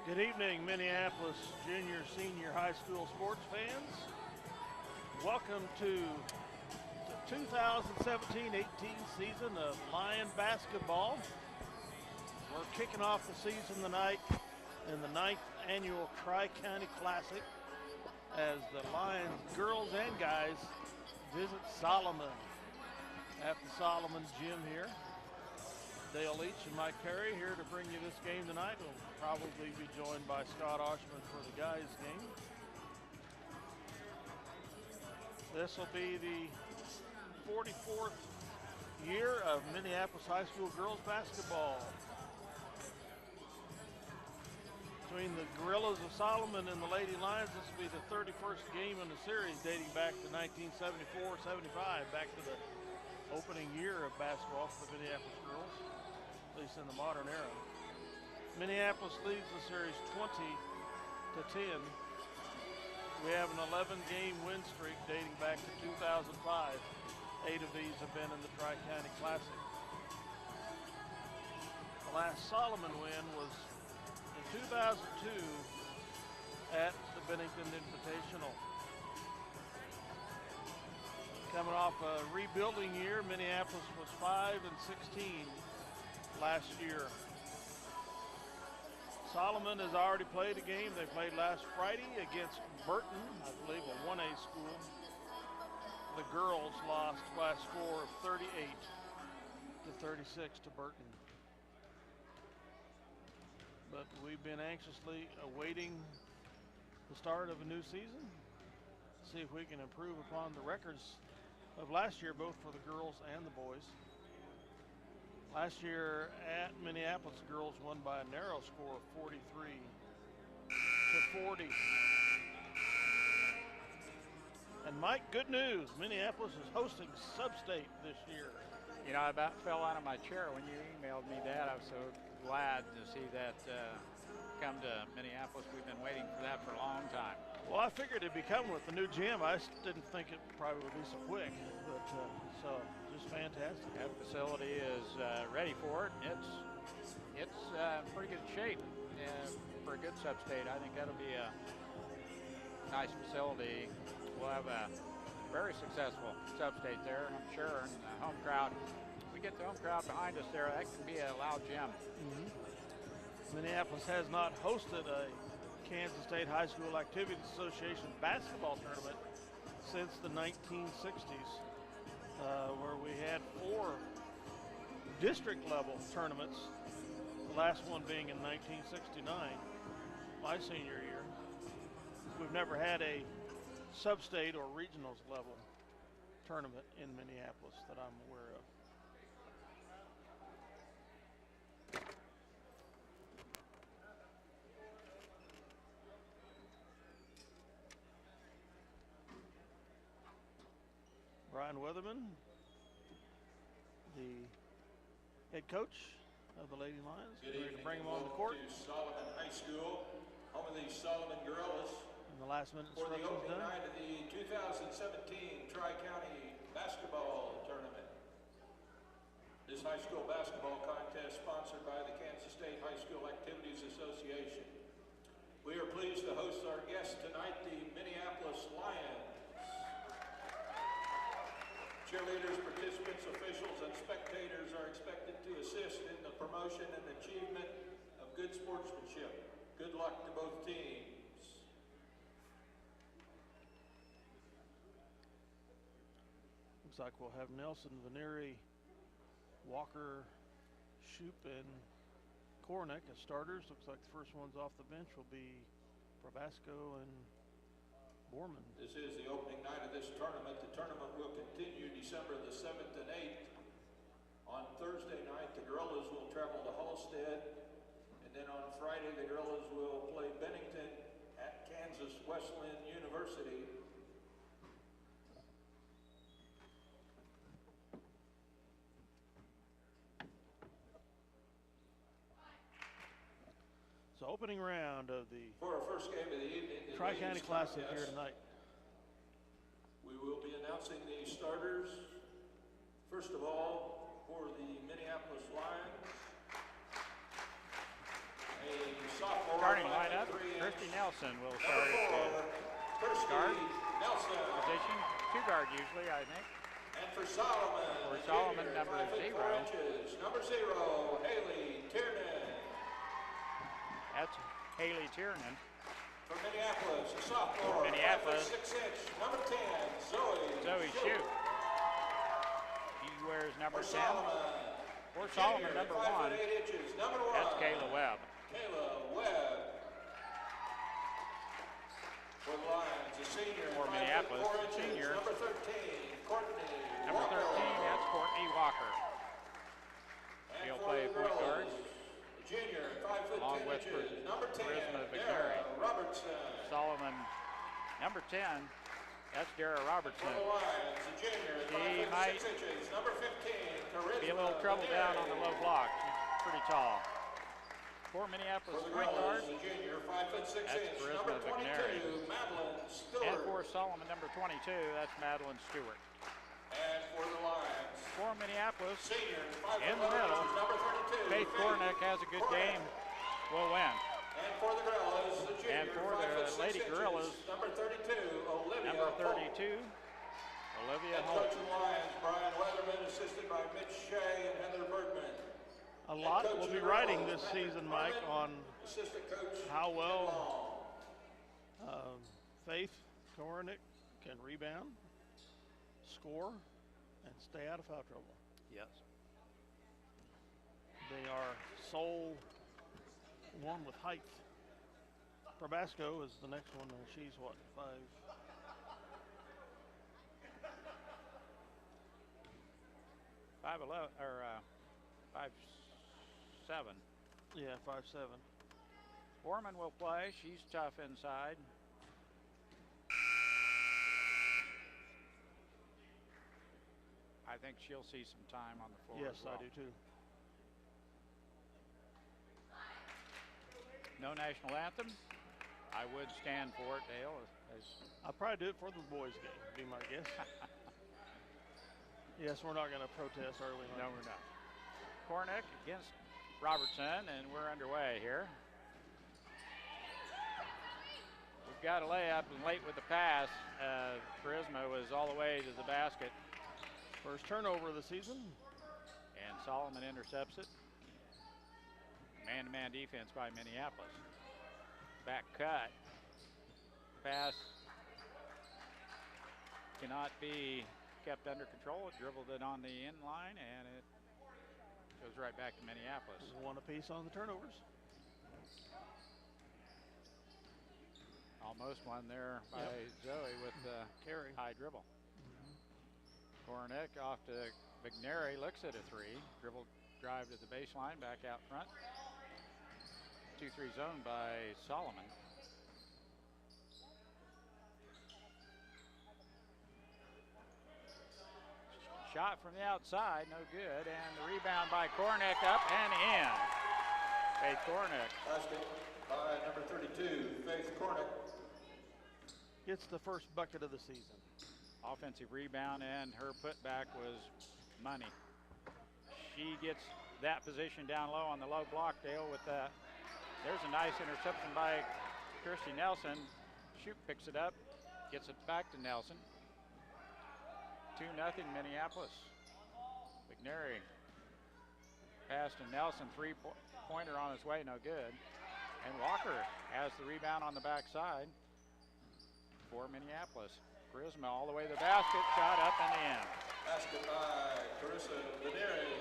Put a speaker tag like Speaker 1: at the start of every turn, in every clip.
Speaker 1: Good evening, Minneapolis junior, senior high school sports fans. Welcome to the 2017-18 season of Lion basketball. We're kicking off the season tonight in the 9th annual Tri-County Classic as the Lions girls and guys visit Solomon at the Solomon Gym here. Dale Leach and Mike Perry here to bring you this game tonight. We'll probably be joined by Scott Oshman for the guys game. This will be the 44th year of Minneapolis High School girls basketball. Between the Gorillas of Solomon and the Lady Lions, this will be the 31st game in the series dating back to 1974-75, back to the opening year of basketball for the Minneapolis girls, at least in the modern era. Minneapolis leads the series 20-10. We have an 11-game win streak dating back to 2005. 8 of these have been in the Tri-County Classic. The last Solomon win was in 2002 at the Bennington Invitational. Coming off a rebuilding year, Minneapolis was 5-16 last year. Solomon has already played a game. They played last Friday against Burton, I believe a 1A school. The girls lost by a score of 38-36 to Burton. But we've been anxiously awaiting the start of a new season. See if we can improve upon the records of last year, both for the girls and the boys. Last year at Minneapolis, the girls won by a narrow score of 43-40. And Mike, good news, Minneapolis is hosting Sub-State this year.
Speaker 2: You know, I about fell out of my chair when you emailed me that. I was so glad to see that come to Minneapolis. We've been waiting for that for a long time.
Speaker 1: Well, I figured it'd be coming with the new gym. I didn't think it probably would be so quick, but so just fantastic.
Speaker 2: That facility is ready for it. It's pretty good shape for a good Sub-State. I think that'll be a nice facility. We'll have a very successful Sub-State there, I'm sure, and the home crowd. If we get the home crowd behind us there, that can be a loud gym.
Speaker 1: Minneapolis has not hosted a Kansas State High School Activities Association basketball tournament since the 1960s, where we had 4 district level tournaments, the last one being in 1969, my senior year. We've never had a sub-state or regionals level tournament in Minneapolis that I'm aware of. Brian Weatherman, the head coach of the Lady Lions, ready to bring them on the court.
Speaker 3: To Solomon High School, home of the Solomon Gorillas.
Speaker 1: And the last minute
Speaker 3: for the
Speaker 1: instructions
Speaker 3: opening
Speaker 1: done.
Speaker 3: night of the 2017 Tri-County Basketball Tournament. This high school basketball contest sponsored by the Kansas State High School Activities Association. We are pleased to host our guests tonight, the Minneapolis Lions. Cheerleaders, participants, officials, and spectators are expected to assist in the promotion and achievement of good sportsmanship. Good luck to both teams.
Speaker 1: Looks like we'll have Nelson, Veneri, Walker, Shoup, and Kornick as starters. Looks like the first ones off the bench will be Probasco and Borman.
Speaker 3: This is the opening night of this tournament. The tournament will continue December the 7th and 8th. On Thursday night, the Gorillas will travel to Halstead. And then on Friday, the Gorillas will play Bennington at Kansas Wesleyan University.
Speaker 1: So opening round of the
Speaker 3: For our first game of the evening, the
Speaker 1: Tri-County
Speaker 3: ladies
Speaker 1: Classic
Speaker 3: contest,
Speaker 1: here tonight.
Speaker 3: we will be announcing the starters. First of all, for the Minneapolis Lions, a Sophomore,
Speaker 2: Starting
Speaker 3: 5'3"
Speaker 2: lineup, Christy Nelson will start at
Speaker 3: Kirsty
Speaker 2: guard
Speaker 3: Nelson.
Speaker 2: position. 2 guard usually, I think.
Speaker 3: And for Solomon,
Speaker 2: For
Speaker 3: the
Speaker 2: Solomon,
Speaker 3: junior,
Speaker 2: number
Speaker 3: 5'4"
Speaker 2: 0.
Speaker 3: Number 0, Haley Tiernan.
Speaker 2: That's Haley Tiernan.
Speaker 3: From Minneapolis, a sophomore,
Speaker 2: Minneapolis.
Speaker 3: 5'6", number 10,
Speaker 2: Zoe Shute. He wears number 10. For
Speaker 3: Junior,
Speaker 2: Solomon, number 1.
Speaker 3: 5'8" number 1.
Speaker 2: That's Kayla Webb.
Speaker 3: Kayla Webb. For the Lions, a senior,
Speaker 2: For Minneapolis,
Speaker 3: 5'4",
Speaker 2: senior.
Speaker 3: number 13, Courtney
Speaker 2: Number
Speaker 3: Walker.
Speaker 2: 13, that's Courtney Walker.
Speaker 3: And
Speaker 2: He'll
Speaker 3: for
Speaker 2: play
Speaker 3: the
Speaker 2: point guard.
Speaker 3: girls, junior, 5'10",
Speaker 2: Along with
Speaker 3: number 10,
Speaker 2: Charisma
Speaker 3: Dara
Speaker 2: McNary.
Speaker 3: Robertson.
Speaker 2: Solomon, number 10, that's Dara
Speaker 3: For
Speaker 2: Robertson.
Speaker 3: the Lions, a junior,
Speaker 2: She
Speaker 3: 5'6",
Speaker 2: might
Speaker 3: number 15, Charisma
Speaker 2: Be a little trouble down on the low block. She's pretty tall. For
Speaker 3: For
Speaker 2: Minneapolis
Speaker 3: the
Speaker 2: point guard,
Speaker 3: girls, a junior, 5'6",
Speaker 2: That's Charisma
Speaker 3: number 22,
Speaker 2: McNary.
Speaker 3: Madeline Stewart.
Speaker 2: and for Solomon, number 22, that's Madeline Stewart.
Speaker 3: And for the Lions,
Speaker 2: For Minneapolis,
Speaker 3: senior,
Speaker 2: in the middle,
Speaker 3: number 32,
Speaker 2: Faith Kornick has a good game, will win.
Speaker 3: And for the Gorillas, the junior,
Speaker 2: And for the
Speaker 3: 5'6",
Speaker 2: Lady Gorillas,
Speaker 3: number 32, Olivia
Speaker 2: Number
Speaker 3: Polk.
Speaker 2: 32, Olivia
Speaker 3: And
Speaker 2: Holt.
Speaker 3: coaching the Lions, Brian Weatherman, assisted by Mitch Shea and Heather Bergman.
Speaker 1: A lot will be riding this season, Mike, on
Speaker 3: Assistant coach
Speaker 1: how well
Speaker 3: Long.
Speaker 1: Faith Kornick can rebound, score, and stay out of foul trouble.
Speaker 2: Yes.
Speaker 1: They are sole one with height. Probasco is the next one, and she's what,
Speaker 2: 5'11", or 5'7".
Speaker 1: yeah, 5'7".
Speaker 2: Foreman will play. She's tough inside. I think she'll see some time on the floor.
Speaker 1: Yes,
Speaker 2: as well.
Speaker 1: I do too.
Speaker 2: No national anthem. I would stand for it, Dale.
Speaker 1: I'll probably do it for the boys' game, be my guess. Yes, we're not going to protest, are we?
Speaker 2: No, we're not. Kornick against Robertson, and we're underway here. We've got a layup and late with the pass. Charisma was all the way to the basket.
Speaker 1: First turnover of the season.
Speaker 2: And Solomon intercepts it. Man-to-man defense by Minneapolis. Back cut. Pass cannot be kept under control. It dribbled it on the end line, and it goes right back to Minneapolis.
Speaker 1: One apiece on the turnovers.
Speaker 2: Almost one there by Zoe with the
Speaker 1: Carry.
Speaker 2: high dribble. Kornick off to McNary, looks at a three. Dribble drive to the baseline, back out front. 2-3 zone by Solomon. Shot from the outside, no good. And the rebound by Kornick up and in. Faith Kornick.
Speaker 3: Basket by number 32, Faith Kornick.
Speaker 1: Gets the first bucket of the season.
Speaker 2: Offensive rebound, and her putback was money. She gets that position down low on the low block, Dale, with that. There's a nice interception by Kirsty Nelson. Shute picks it up, gets it back to Nelson. 2-0 Minneapolis. McNary pass to Nelson, three-pointer on his way, no good. And Walker has the rebound on the backside for Minneapolis. Charisma all the way to the basket, shot up and in.
Speaker 3: Basket by Carissa Beneri.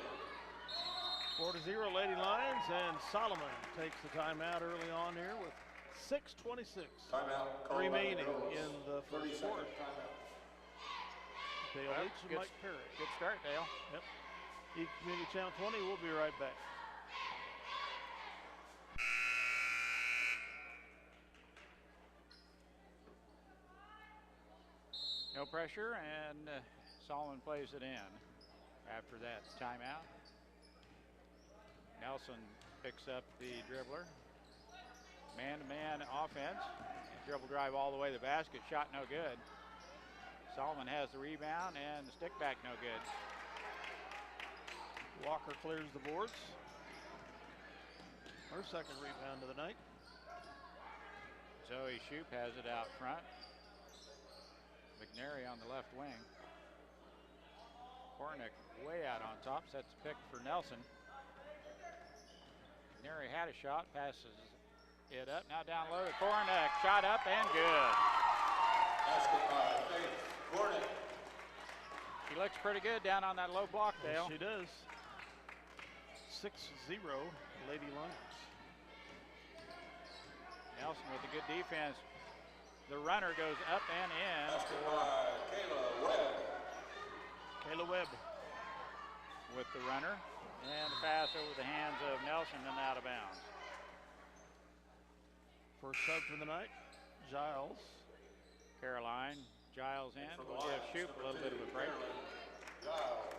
Speaker 1: 4-0 Lady Lions, and Solomon takes the timeout early on here with 6:26
Speaker 3: Timeout called by the
Speaker 1: remaining
Speaker 3: girls.
Speaker 1: in the first
Speaker 3: 30-second
Speaker 1: quarter.
Speaker 3: timeout.
Speaker 1: Dale
Speaker 2: Well,
Speaker 1: Leach and
Speaker 2: good-
Speaker 1: Mike Perry.
Speaker 2: Good start, Dale.
Speaker 1: Yep. Eagle Community Channel 20, we'll be right back.
Speaker 2: No pressure, and Solomon plays it in after that timeout. Nelson picks up the dribbler. Man-to-man offense. Dribble drive all the way to the basket, shot no good. Solomon has the rebound, and the stick back no good.
Speaker 1: Walker clears the boards. her second rebound of the night.
Speaker 2: Zoe Shoup has it out front. McNary on the left wing. Kornick way out on top, sets a pick for Nelson. McNary had a shot, passes it up, now down low to Kornick. Shot up and good.
Speaker 3: Basket by Faith Kornick.
Speaker 2: She looks pretty good down on that low block, Dale.
Speaker 1: Yes, she does. 6-0 Lady Lions.
Speaker 2: Nelson with a good defense. The runner goes up and in.
Speaker 3: Basket by Kayla Webb.
Speaker 1: Kayla Webb
Speaker 2: With the runner. And a pass over the hands of Nelson and out of bounds.
Speaker 1: first sub for the night. Giles.
Speaker 2: Caroline, Giles in. We'll give Shoup a little bit of a break.
Speaker 3: Giles.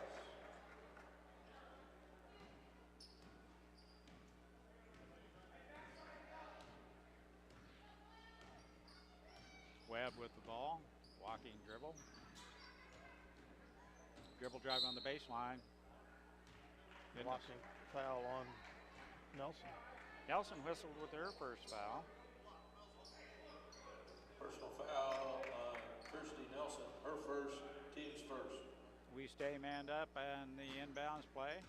Speaker 2: Webb with the ball, walking dribble. Dribble drive on the baseline.
Speaker 1: Blocking foul on Nelson.
Speaker 2: Nelson whistled with her first foul.
Speaker 3: Personal foul on Kirsty Nelson. Her first, team's first.
Speaker 2: We stay manned up and the inbounds play.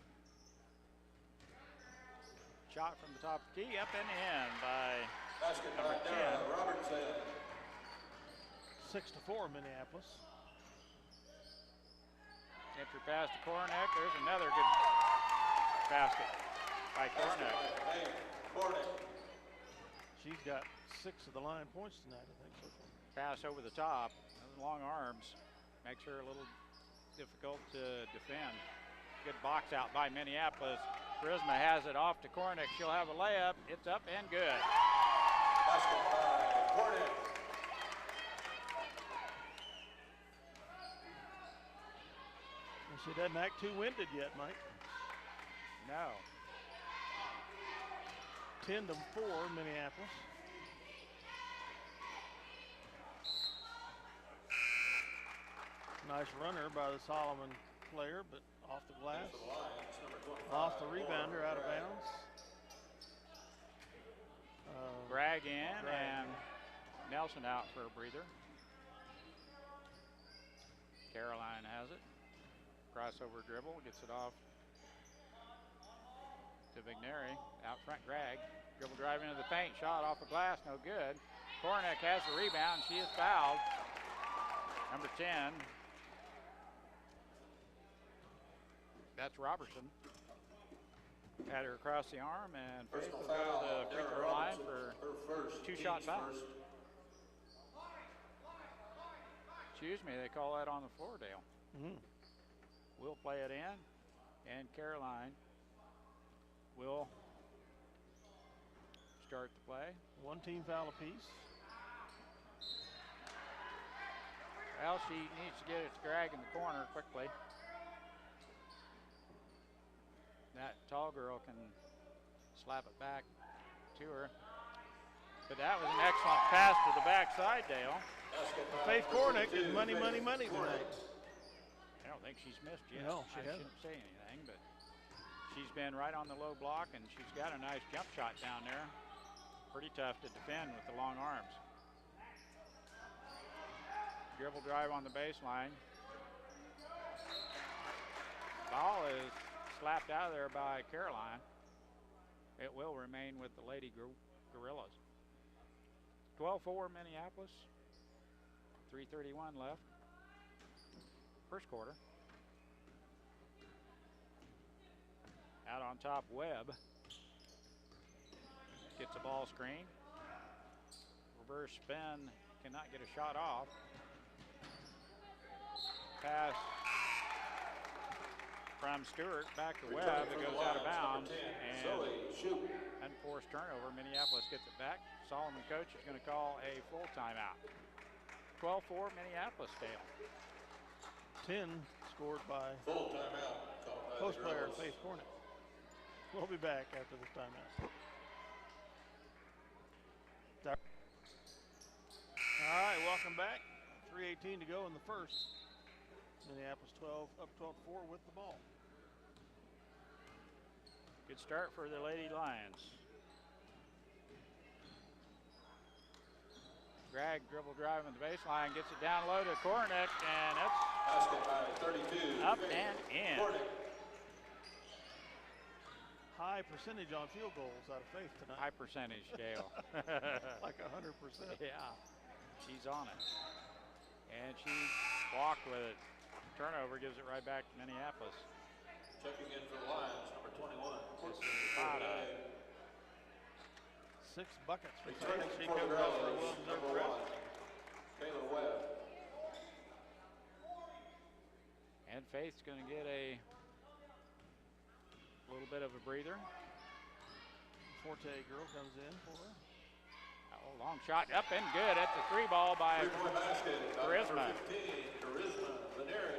Speaker 2: Shot from the top of the key, up and in by
Speaker 3: Basket by
Speaker 2: number 10.
Speaker 3: Dara Robertson.
Speaker 1: 6-4 Minneapolis.
Speaker 2: Entry pass to Kornick. There's another good basket by Kornick.
Speaker 3: Kornick.
Speaker 1: She's got 6 of the line points tonight, I think, so far.
Speaker 2: Pass over the top. Those long arms makes her a little difficult to defend. Good box out by Minneapolis. Charisma has it off to Kornick. She'll have a layup. It's up and good.
Speaker 3: Basket by Kornick.
Speaker 1: And she doesn't act too winded yet, Mike.
Speaker 2: No.
Speaker 1: 10-4 Minneapolis. Nice runner by the Solomon player, but off the glass. Off the rebounder, out of bounds.
Speaker 2: Bragg in
Speaker 1: Bragg.
Speaker 2: and Nelson out for a breather. Caroline has it. Crossover dribble, gets it off to McNary. Out front, Bragg. Dribble drive into the paint, shot off the glass, no good. Kornick has the rebound, she is fouled. Number 10. That's Robertson. Had her across the arm, and Faith will go to the free throw line for two-shot foul. Excuse me, they call that on the floor, Dale. We'll play it in, and Caroline will start the play.
Speaker 1: One team foul apiece.
Speaker 2: Well, she needs to get it to Greg in the corner quickly. That tall girl can slap it back to her. But that was an excellent pass to the backside, Dale.
Speaker 1: Faith Kornick is money tonight.
Speaker 2: I don't think she's missed yet.
Speaker 1: No, she
Speaker 2: I
Speaker 1: hasn't.
Speaker 2: shouldn't say anything, but she's been right on the low block, and she's got a nice jump shot down there. Pretty tough to defend with the long arms. Dribble drive on the baseline. Ball is slapped out of there by Caroline. It will remain with the Lady Gorillas. 12-4 Minneapolis. 3:31 left. First quarter. Out on top, Webb. Gets a ball screen. Reverse spin, cannot get a shot off. Pass from Stewart back to Webb. It goes out of bounds. And unforced turnover. Minneapolis gets it back. Solomon coach is going to call a full timeout. 12-4 Minneapolis, Dale.
Speaker 1: 10 scored by
Speaker 3: Full timeout.
Speaker 1: post player Faith Kornick. We'll be back after this timeout. All right, welcome back. 3:18 to go in the first. Minneapolis 12-4 with the ball.
Speaker 2: Good start for the Lady Lions. Greg dribble drive on the baseline, gets it down low to Kornick, and that's
Speaker 3: Basket by 32.
Speaker 2: up
Speaker 3: Faith
Speaker 2: and in.
Speaker 3: Tourney.
Speaker 1: High percentage on field goals out of Faith tonight.
Speaker 2: High percentage, Dale.
Speaker 1: Like 100%.
Speaker 2: Yeah, she's on it. And she walked with it. Turnover gives it right back to Minneapolis.
Speaker 3: Checking in for the Lions, number 21.
Speaker 2: This is Pada.
Speaker 1: 6 buckets for Faith.
Speaker 3: Returning
Speaker 1: She
Speaker 3: for the
Speaker 1: comes out for a
Speaker 3: Grellas,
Speaker 1: well-deserved
Speaker 3: number
Speaker 1: rest.
Speaker 3: 1, Kayla Webb.
Speaker 2: And Faith's going to get a little bit of a breather.
Speaker 1: Forte girl comes in for her.
Speaker 2: Oh, long shot up and good. That's a 3-ball by
Speaker 3: Three-point basket by
Speaker 2: Charisma.
Speaker 3: number 15, Charisma Veneri.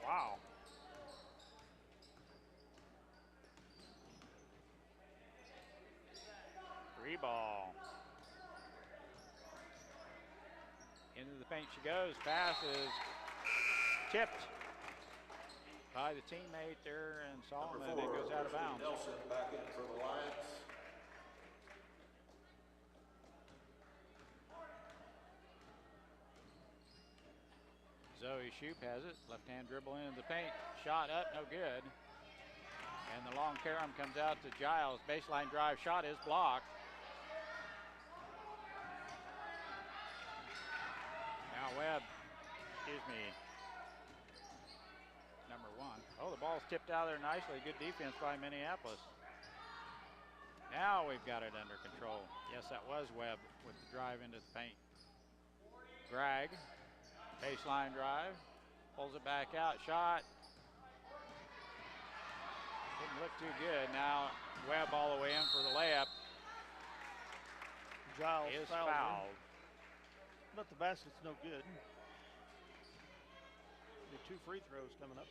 Speaker 2: Wow. Three ball. Into the paint she goes. Pass is tipped by the teammate there, and Solomon, and it goes out of bounds.
Speaker 3: Nelson back in for the Lions.
Speaker 2: Zoe Shoup has it. Left-hand dribble into the paint. Shot up, no good. And the long carom comes out to Giles. Baseline drive shot is blocked. Now Webb, number 1. Oh, the ball's tipped out there nicely. Good defense by Minneapolis. Now we've got it under control. Yes, that was Webb with the drive into the paint. Greg, baseline drive, pulls it back out, shot. Didn't look too good. Now Webb all the way in for the layup.
Speaker 1: Giles
Speaker 2: Is
Speaker 1: fouled.
Speaker 2: fouled.
Speaker 1: But the basket's no good. The 2 free throws coming up.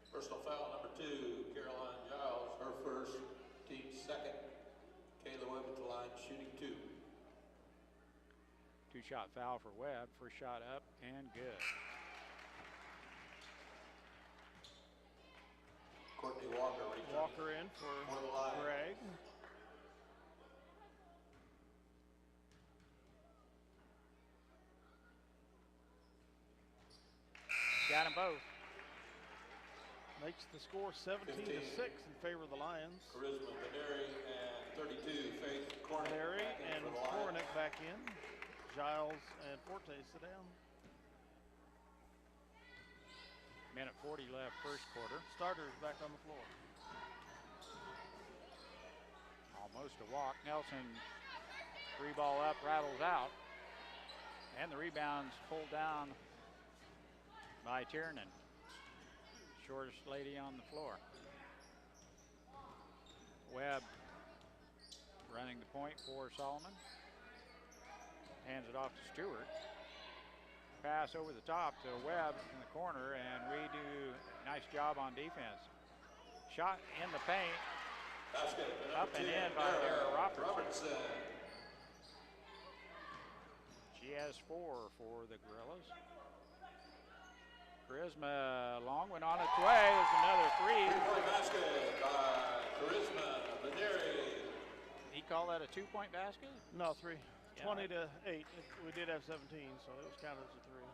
Speaker 3: Personal foul number 2, Caroline Giles, her first, team second. Kayla Webb at the line, shooting 2.
Speaker 2: 2-shot foul for Webb. First shot up and good.
Speaker 3: Courtney Walker returning.
Speaker 1: Walker in for
Speaker 3: the Lions.
Speaker 1: Greg.
Speaker 2: Got them both.
Speaker 1: Makes the score 17-6 in favor of the Lions.
Speaker 3: Charisma Veneri and 32, Faith Kornick.
Speaker 1: Larry
Speaker 3: back in
Speaker 1: and
Speaker 3: for the Lions.
Speaker 1: Kornick back in. Giles and Forte sit down.
Speaker 2: Minute 40 left, first quarter.
Speaker 1: Starters back on the floor.
Speaker 2: Almost a walk. Nelson, 3-ball up, rattles out. And the rebound's pulled down by Tiernan. Shortest lady on the floor. Webb running the point for Solomon. Hands it off to Stewart. Pass over the top to Webb in the corner, and we do a nice job on defense. Shot in the paint.
Speaker 3: Basket,
Speaker 2: Up and
Speaker 3: 10,
Speaker 2: in by Dara Robertson.
Speaker 3: Robertson.
Speaker 2: She has 4 for the Gorillas. Charisma, long one on its way. There's another 3.
Speaker 3: Three-point basket by Charisma Veneri.
Speaker 2: He called that a 2-point basket?
Speaker 1: No, 3.
Speaker 2: Yeah.
Speaker 1: 20-8. We did have 17, so it was counted as a 3.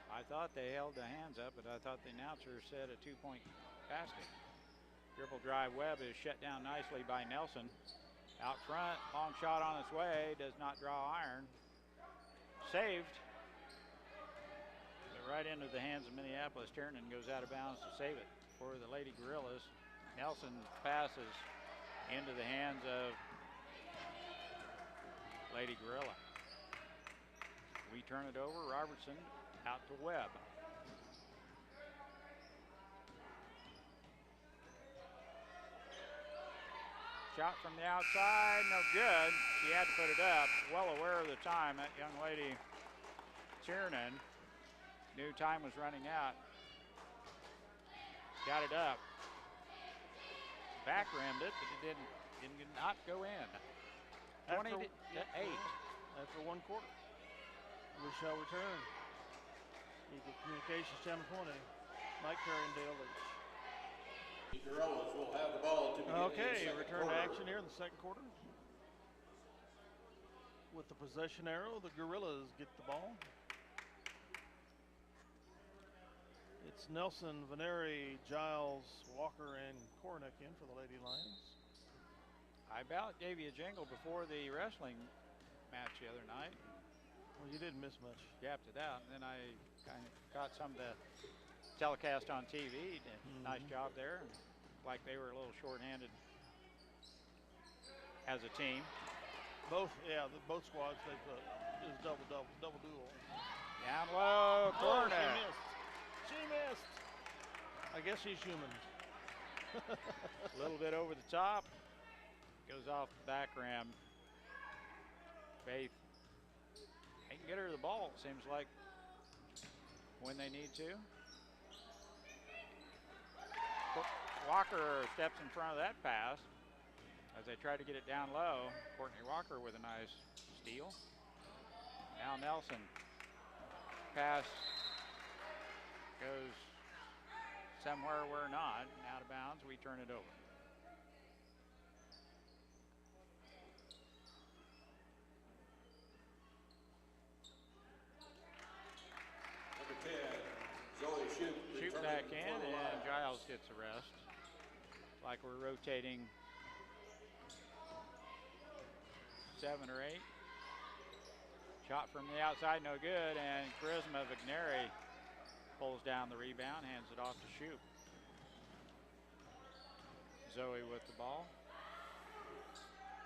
Speaker 2: I thought they held their hands up, but I thought the announcer said a 2-point basket. Dribble drive Webb is shut down nicely by Nelson. Out front, long shot on its way, does not draw iron. Saved. But right into the hands of Minneapolis. Tiernan goes out of bounds to save it for the Lady Gorillas. Nelson passes into the hands of Lady Gorilla. We turn it over. Robertson out to Webb. Shot from the outside, no good. She had to put it up. Well aware of the time. That young lady, Tiernan, knew time was running out. Got it up. Back rimmed it, but it did not go in. 20 to 8.
Speaker 1: After 1 quarter. We shall return. Eagle Communications Channel 20. Mike Perry and Dale Leach.
Speaker 3: The Gorillas will have the ball to begin
Speaker 1: Okay,
Speaker 3: the second
Speaker 1: return to
Speaker 3: quarter.
Speaker 1: action here in the second quarter. With the possession arrow, the Gorillas get the ball. It's Nelson, Veneri, Giles, Walker, and Kornick in for the Lady Lions.
Speaker 2: I about gave you a jingle before the wrestling match the other night.
Speaker 1: Well, you didn't miss much.
Speaker 2: Gapped it out, and then I kind of caught some of the telecast on TV. Did a nice job there. Like they were a little short-handed as a team.
Speaker 1: Both squads, they've is double duel.
Speaker 2: Down low, corner.
Speaker 1: She missed. I guess she's human.
Speaker 2: A little bit over the top. Goes off the back rim. Faith, they can get her the ball, it seems like, when they need to. Walker steps in front of that pass as they try to get it down low. Courtney Walker with a nice steal. Now Nelson. Pass goes somewhere where not, out of bounds. We turn it over. Shoot back in, and Giles gets a rest. Like we're rotating 7 or 8. Shot from the outside, no good, and Charisma Vigneri pulls down the rebound, hands it off to Shoop. Zoe with the ball.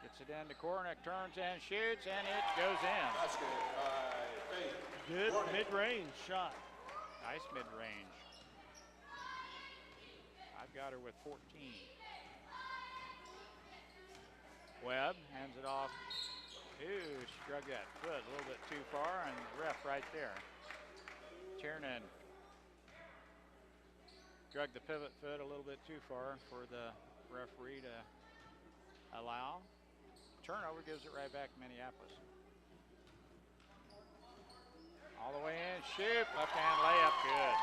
Speaker 2: Gets it into Kornick, turns and shoots, and it goes in.
Speaker 1: Good mid-range shot.
Speaker 2: Nice mid-range. I've got her with 14. Webb hands it off. Ooh, she drug that foot a little bit too far, and the ref right there. Tiernan drug the pivot foot a little bit too far for the referee to allow. Turnover gives it right back to Minneapolis. All the way in, shoot, left-hand layup, good.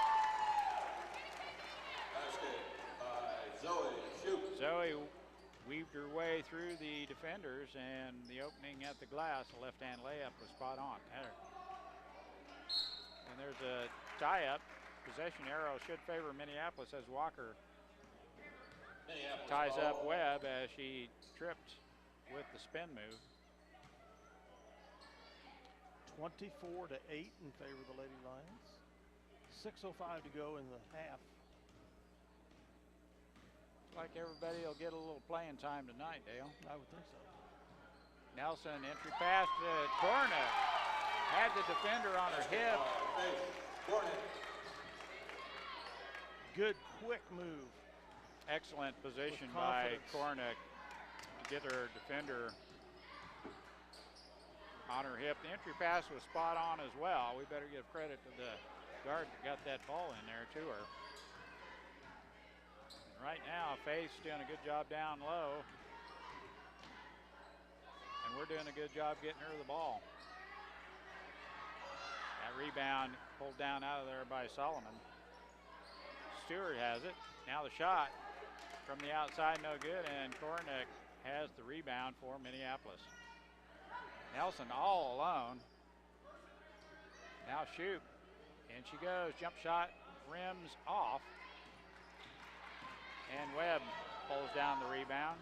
Speaker 2: Zoe weaved her way through the defenders, and the opening at the glass, a left-hand layup was spot on. And there's a tie-up. Possession arrow should favor Minneapolis as Walker ties up Webb as she tripped with the spin move.
Speaker 1: 24-8 in favor of the Lady Lions. 6:05 to go in the half.
Speaker 2: Like everybody will get a little playing time tonight, Dale.
Speaker 1: I would think so.
Speaker 2: Nelson, entry pass to Kornick. Had the defender on her hip.
Speaker 1: Good quick move.
Speaker 2: Excellent position by Kornick to get her defender on her hip. The entry pass was spot on as well. We better give credit to the guard that got that ball in there to her. And right now, Faith's doing a good job down low. And we're doing a good job getting her the ball. That rebound pulled down out of there by Solomon. Stewart has it. Now the shot from the outside, no good, and Kornick has the rebound for Minneapolis. Nelson all alone. Now shoot. And she goes. Jump shot rims off. And Webb pulls down the rebound.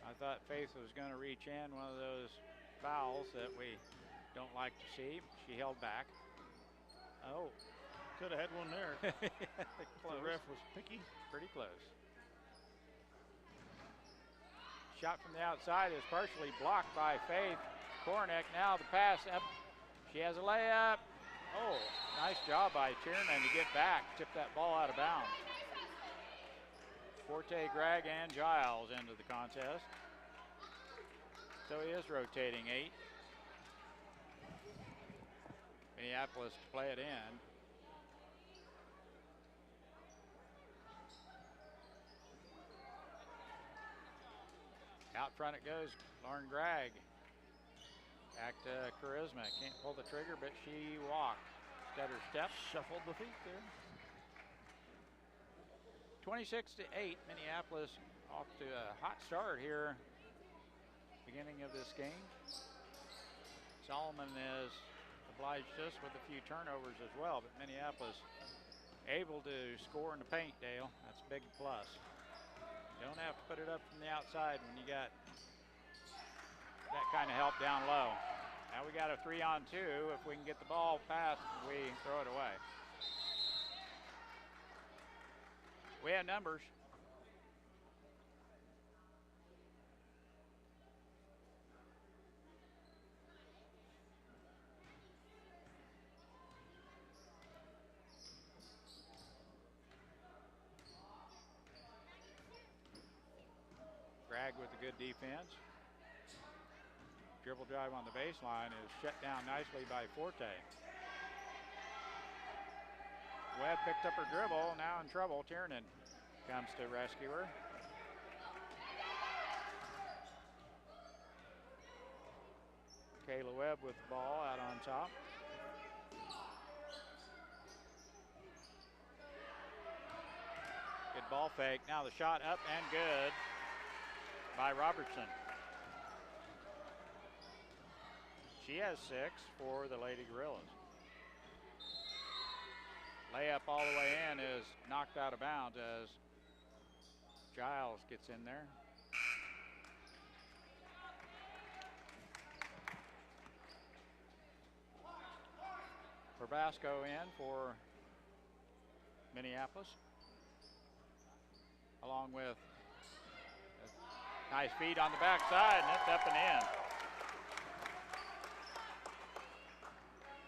Speaker 2: I thought Faith was going to reach in, one of those fouls that we don't like to see. She held back. Oh.
Speaker 1: Could have had one there. The ref was picky.
Speaker 2: Pretty close. Shot from the outside is partially blocked by Faith. Kornick, now the pass up. She has a layup. Oh, nice job by Tiernan to get back. Tip that ball out of bounds. Forte, Gregg, and Giles into the contest. So he is rotating 8. Minneapolis to play it in. Out front it goes, Lauren Gregg. Back to Charisma. Can't pull the trigger, but she walked. Stutter step.
Speaker 1: Shuffled the feet there.
Speaker 2: 26-8, Minneapolis off to a hot start here. Beginning of this game. Solomon has obliged us with a few turnovers as well, but Minneapolis able to score in the paint, Dale. That's a big plus. You don't have to put it up from the outside when you got that kind of help down low. Now we got a 3-on-2. If we can get the ball past, we throw it away. We have numbers. Bragg with a good defense. Dribble drive on the baseline is shut down nicely by Forte. Webb picked up her dribble, now in trouble. Tiernan comes to rescue her. Kayla Webb with the ball out on top. Good ball fake. Now the shot up and good by Robertson. She has 6 for the Lady Gorillas. Layup all the way in is knocked out of bounds as Giles gets in there. Probasco in for Minneapolis, along with a nice feed on the backside, and it's up and in.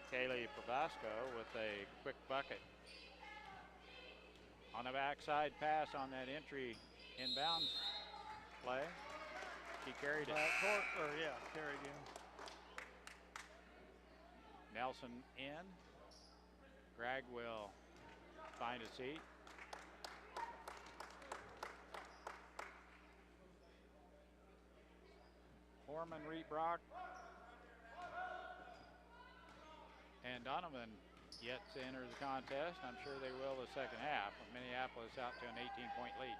Speaker 2: Kaylee Probasco with a quick bucket. On the backside pass on that entry inbounds play. She carried it.
Speaker 1: Carried in.
Speaker 2: Nelson in. Bragg will find a seat. Horman, Reed-Brock, and Donovan yet to enter the contest. I'm sure they will the second half. Minneapolis out to an 18-point lead.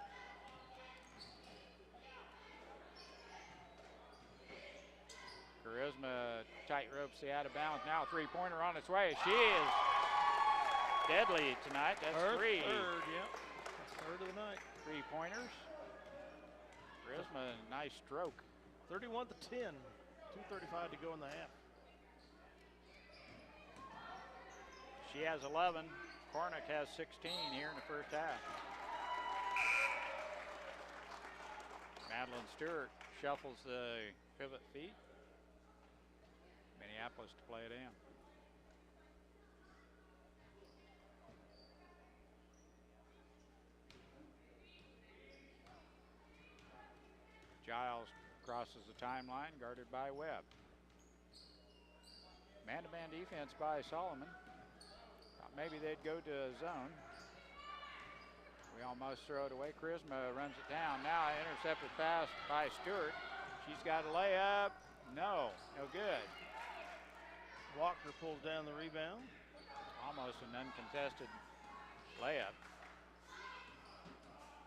Speaker 2: Charisma tight ropes the out of bounds. Now a three-pointer on its way. She is deadly tonight. That's three.
Speaker 1: Third, yep. That's third of the night.
Speaker 2: 3-pointers. Charisma, nice stroke.
Speaker 1: 31-10. 2:35 to go in the half.
Speaker 2: She has 11. Cornick has 16 here in the first half. Madeline Stewart shuffles the pivot feet. Minneapolis to play it in. Giles crosses the timeline, guarded by Webb. Man-to-man defense by Solomon. Thought maybe they'd go to a zone. We almost throw it away. Charisma runs it down. Now intercepted pass by Stewart. She's got a layup. No good.
Speaker 1: Walker pulls down the rebound.
Speaker 2: Almost an uncontested layup.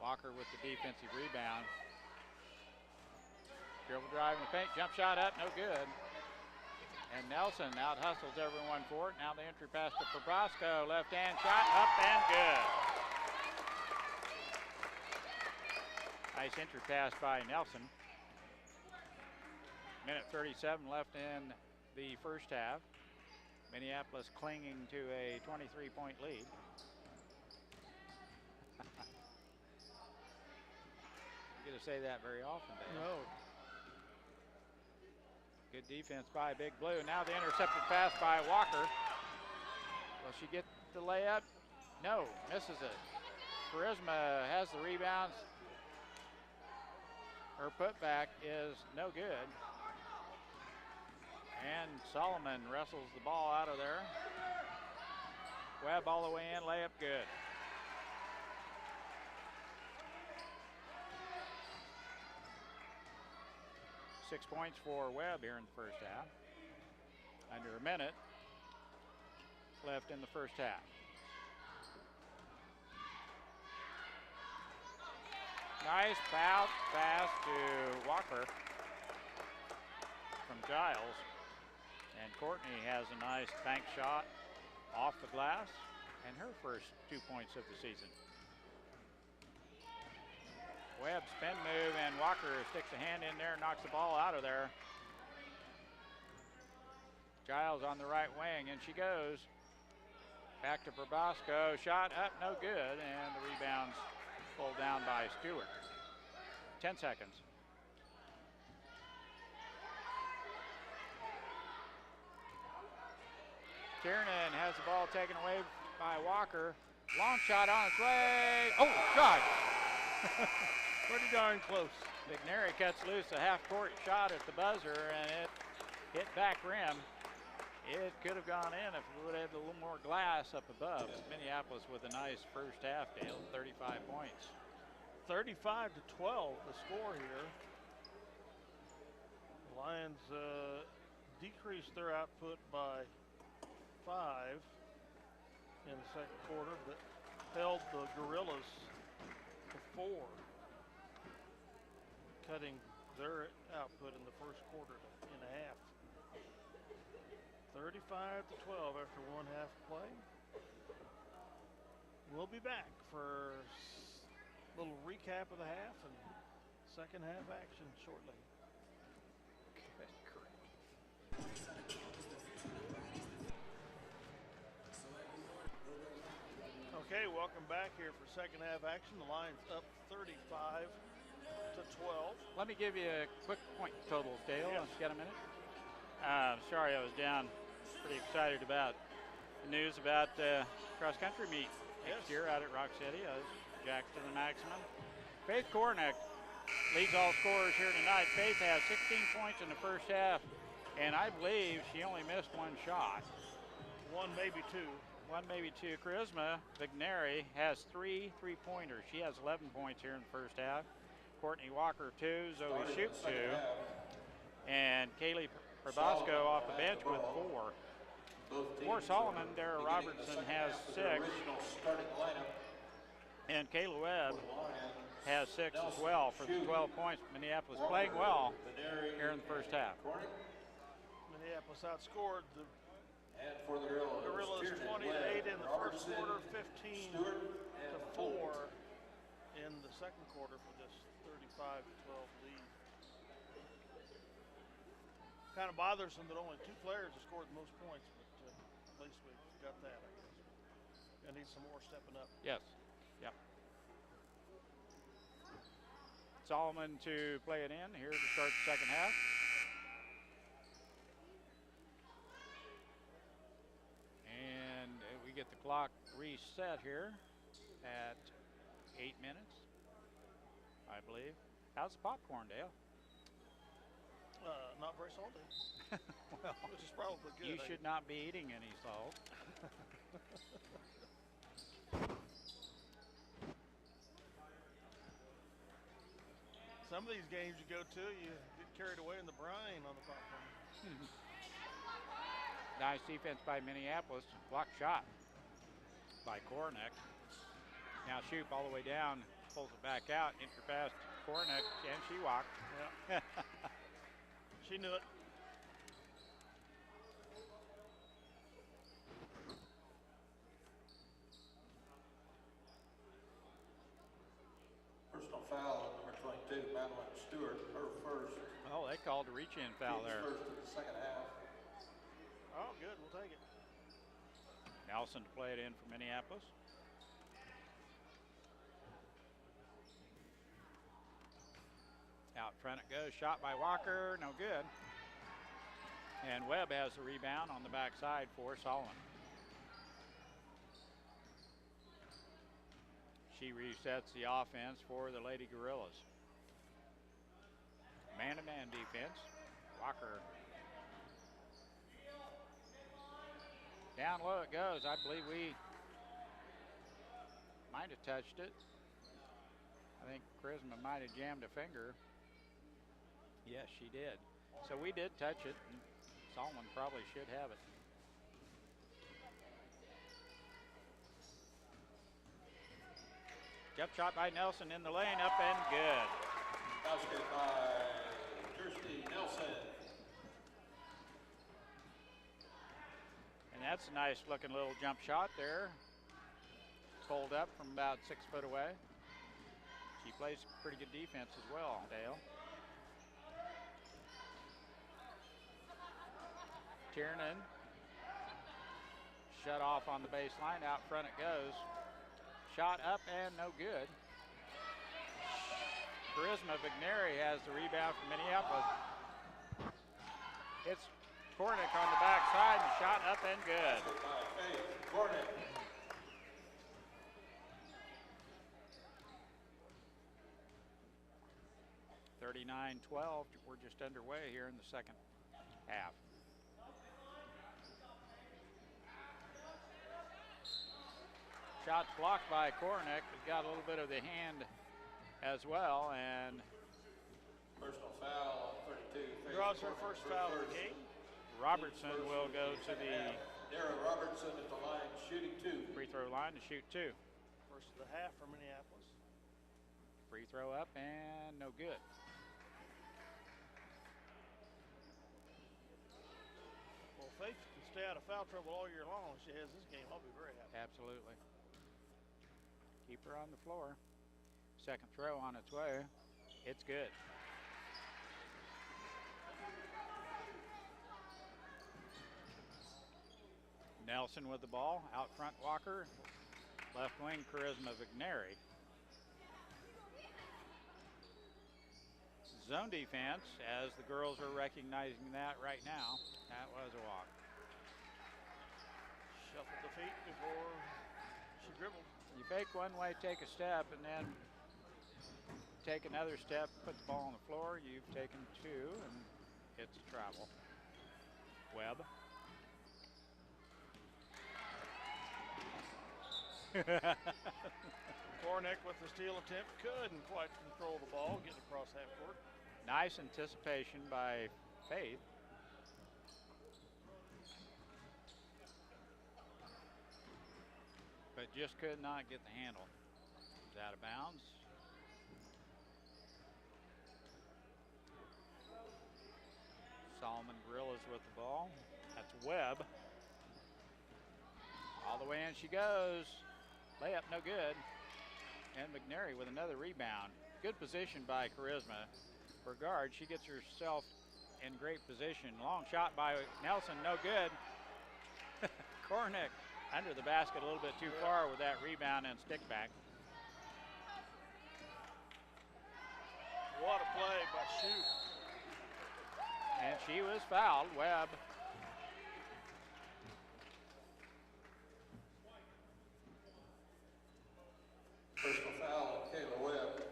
Speaker 2: Walker with the defensive rebound. Dribble drive in the paint, jump shot up, no good. And Nelson out hustles everyone for it. Now the entry pass to Probasco, left hand shot, up and good. Nice entry pass by Nelson. Minute 37 left in the first half. Minneapolis clinging to a 23-point lead. You get to say that very often, Dave.
Speaker 1: No.
Speaker 2: Good defense by Big Blue. Now the intercepted pass by Walker. Will she get the layup? No, misses it. Charisma has the rebounds. Her putback is no good. And Solomon wrestles the ball out of there. Webb all the way in, layup good. Six points for Webb here in the first half. Under a minute left in the first half. Nice bounce pass to Walker from Giles. And Courtney has a nice bank shot off the glass and her first 2 points of the season. Webb spin move, and Walker sticks a hand in there and knocks the ball out of there. Giles on the right wing, and she goes. Back to Probasco, shot up, no good, and the rebound's pulled down by Stewart. 10 seconds. Tiernan has the ball taken away by Walker. Long shot on its way. Oh, God.
Speaker 1: Pretty darn close.
Speaker 2: McNary cuts loose a half-court shot at the buzzer, and it hit back rim. It could have gone in if we would have had a little more glass up above. Minneapolis with a nice first half, Dale, 35 points.
Speaker 1: 35 to 12, the score here. The Lions decreased their output by 5 in the second quarter, but held the Gorillas to 4, cutting their output in the first quarter in a half. 35 to 12 after one half play. We'll be back for a little recap of the half and second half action shortly. Okay, welcome back here for second half action. The Lions up 35 to 12.
Speaker 2: Let me give you a quick point totals, Dale.
Speaker 1: Yes.
Speaker 2: You got a minute? Sorry, I was down. Pretty excited about the news about cross-country meet next year out at Rock City. I was jacked to the maximum. Faith Kornick leads all scorers here tonight. Faith has 16 points in the first half, and I believe she only missed one shot.
Speaker 1: One, maybe two.
Speaker 2: One, maybe two. Charisma Vigneri has 3 3-pointers. She has 11 points here in the first half. Courtney Walker, 2. Zoe Shoup, 2. And Kaylee Probasco off the bench with 4. For Solomon, Dara Robertson has 6. And Kayla Webb has 6 as well for the 12 points. Minneapolis playing well here in the first half.
Speaker 1: Minneapolis outscored the Gorillas 20 to 8 in the first quarter, 15 to 4 in the second quarter for this 35 to 12 lead. Kind of bothersome that only 2 players have scored the most points, but at least we got that, I guess. I need some more stepping up.
Speaker 2: Yes. Yep. Solomon to play it in here to start the second half. And we get the clock reset here at 8 minutes, I believe. How's the popcorn, Dale?
Speaker 1: Not very salty.
Speaker 2: Well,
Speaker 1: which is probably good.
Speaker 2: you should not be eating any salt.
Speaker 1: Some of these games you go to, you get carried away in the brine on the popcorn.
Speaker 2: Nice defense by Minneapolis. Blocked shot by Kornick. Now Shoup all the way down, pulls it back out, enter past Kornick, and she walked.
Speaker 1: Yeah. She knew it.
Speaker 3: Personal foul on number 22, Madeline Stewart, her first.
Speaker 2: Oh, they called a reach-in foul there.
Speaker 3: First of the second half.
Speaker 1: Oh, good. We'll take it.
Speaker 2: Nelson to play it in for Minneapolis. Out front it goes. Shot by Walker. No good. And Webb has the rebound on the backside for Solomon. She resets the offense for the Lady Gorillas. Man-to-man defense. Walker. Down low it goes. I believe we might have touched it. I think Charisma might have jammed a finger. Yes, she did. So we did touch it, and Solomon probably should have it. Jump shot by Nelson in the lane, up and good.
Speaker 3: Basket by Kirsty Nelson.
Speaker 2: And that's a nice looking little jump shot there. Pulled up from about 6 foot away. She plays pretty good defense as well, Dale. Tiernan. Shut off on the baseline. Out front it goes. Shot up and no good. Charisma Vigneri has the rebound from Minneapolis. It's Kornick on the backside and shot up and good.
Speaker 3: Kornick.
Speaker 2: 39-12. We're just underway here in the second half. Shots blocked by Kornick. He's got a little bit of the hand as well, and
Speaker 3: Personal foul on 32.
Speaker 1: Draws her first foul of the game.
Speaker 2: Robertson will go to the
Speaker 3: Dara Robertson at the line, shooting 2.
Speaker 2: free throw line to shoot 2.
Speaker 1: First of the half for Minneapolis.
Speaker 2: Free throw up and no good.
Speaker 1: Well, Faith can stay out of foul trouble all year long. If she has this game, I'll be very happy.
Speaker 2: Absolutely. Keep her on the floor. Second throw on its way. It's good. Nelson with the ball. Out front Walker. Left wing Charisma Vigneri. Zone defense, as the girls are recognizing that right now. That was a walk.
Speaker 1: Shuffled the feet before she dribbled.
Speaker 2: You fake one way, take a step, and then take another step, put the ball on the floor. You've taken 2, and it's a travel. Webb.
Speaker 1: Kornick with the steal attempt couldn't quite control the ball, getting across half court.
Speaker 2: Nice anticipation by Faith. But just could not get the handle. It's out of bounds. Solomon Gorillas with the ball. That's Webb. All the way in she goes. Layup no good. And McNary with another rebound. Good position by Charisma. For guard, she gets herself in great position. Long shot by Nelson, no good. Kornick under the basket a little bit too far with that rebound and stick back.
Speaker 1: What a play by Shue.
Speaker 2: And she was fouled. Webb.
Speaker 3: Personal foul on Kayla Webb.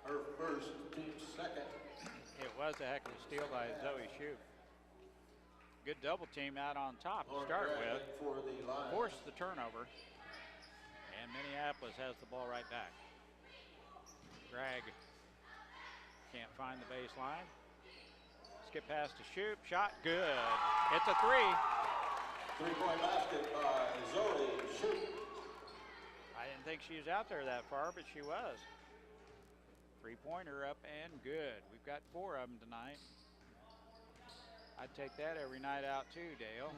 Speaker 3: Her first, team's second.
Speaker 2: It was a heck of a steal by Zoe Shue. Good double team out on top to start with.
Speaker 3: For the line.
Speaker 2: Forced the turnover. And Minneapolis has the ball right back. Drag can't find the baseline. Skip pass to Shoup. Shot good. It's a 3.
Speaker 3: 3-point basket by Zoe Shoup.
Speaker 2: I didn't think she was out there that far, but she was. 3-pointer up and good. We've got 4 of them tonight. I'd take that every night out too, Dale.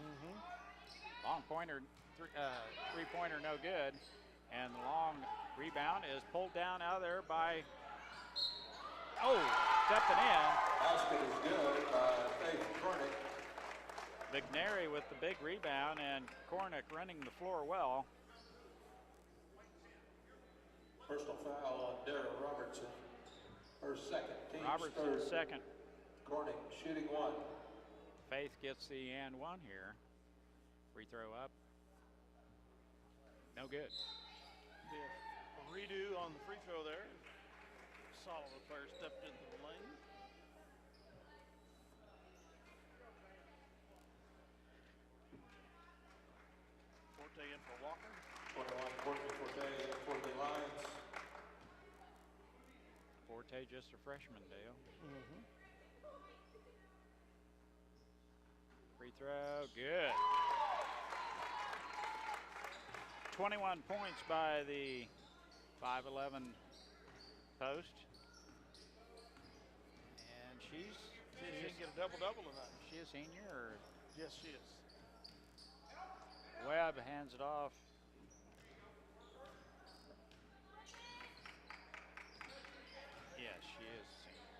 Speaker 2: Long pointer, 3-pointer no good. And the long rebound is pulled down out of there by, stepping in.
Speaker 3: Basket is good by Faith Kornick.
Speaker 2: McNary with the big rebound and Kornick running the floor well.
Speaker 3: Personal foul on Dara Robertson. Her second, team's
Speaker 2: Robertson's
Speaker 3: third.
Speaker 2: second.
Speaker 3: Kornick shooting 1.
Speaker 2: Faith gets the and 1 here. Free throw up. No good.
Speaker 1: Be a redo on the free throw there. Solomon player stepped into the lane. Forte in for Walker.
Speaker 3: 21, Courtney Forte for the lines.
Speaker 2: Forte just a freshman, Dale. Free throw, good. 21 points by the 5'11" post. And she's
Speaker 1: See if she can get a double-double tonight.
Speaker 2: Is she a senior? Or?
Speaker 1: Yes, she is.
Speaker 2: Webb hands it off. Yes, she is a senior.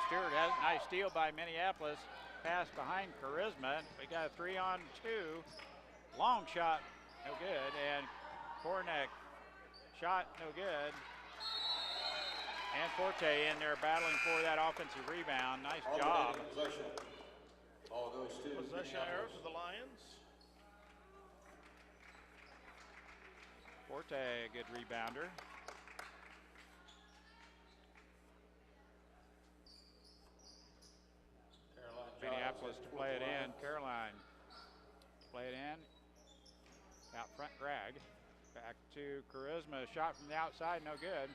Speaker 2: Stewart has a nice steal by Minneapolis. Pass behind Charisma. We got a 3-on-2. Long shot, no good. And Kornick, shot, no good. And Forte in there battling for that offensive rebound. Nice job.
Speaker 3: Possession. All goes to
Speaker 1: Possession arrow to the Lions.
Speaker 2: Forte, a good rebounder. Minneapolis to play it in. Caroline play it in. Out front, Greg. Back to Charisma. Shot from the outside, no good.